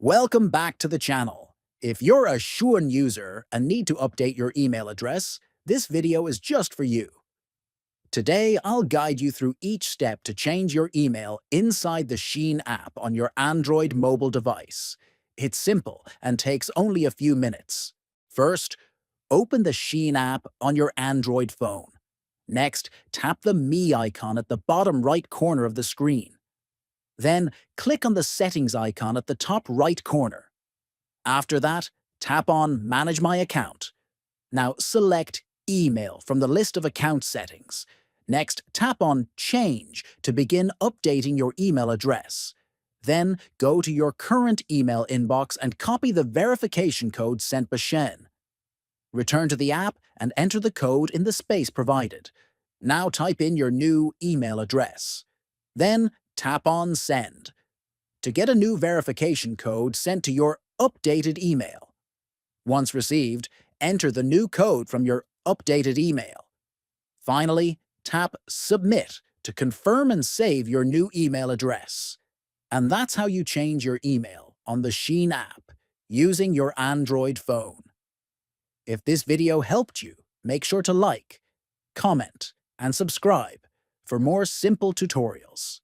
Welcome back to the channel. If you're a SHEIN user and need to update your email address, this video is just for you. Today, I'll guide you through each step to change your email inside the SHEIN app on your Android mobile device. It's simple and takes only a few minutes. First, open the SHEIN app on your Android phone. Next, tap the Me icon at the bottom right corner of the screen. Then, click on the Settings icon at the top right corner. After that, tap on Manage My Account. Now select Email from the list of account settings. Next, tap on Change to begin updating your email address. Then, go to your current email inbox and copy the verification code sent by SHEIN. Return to the app and enter the code in the space provided. Now type in your new email address. Then, tap on Send to get a new verification code sent to your updated email. Once received, enter the new code from your updated email. Finally, tap Submit to confirm and save your new email address. And that's how you change your email on the SHEIN app using your Android phone. If this video helped you, make sure to like, comment, and subscribe for more simple tutorials.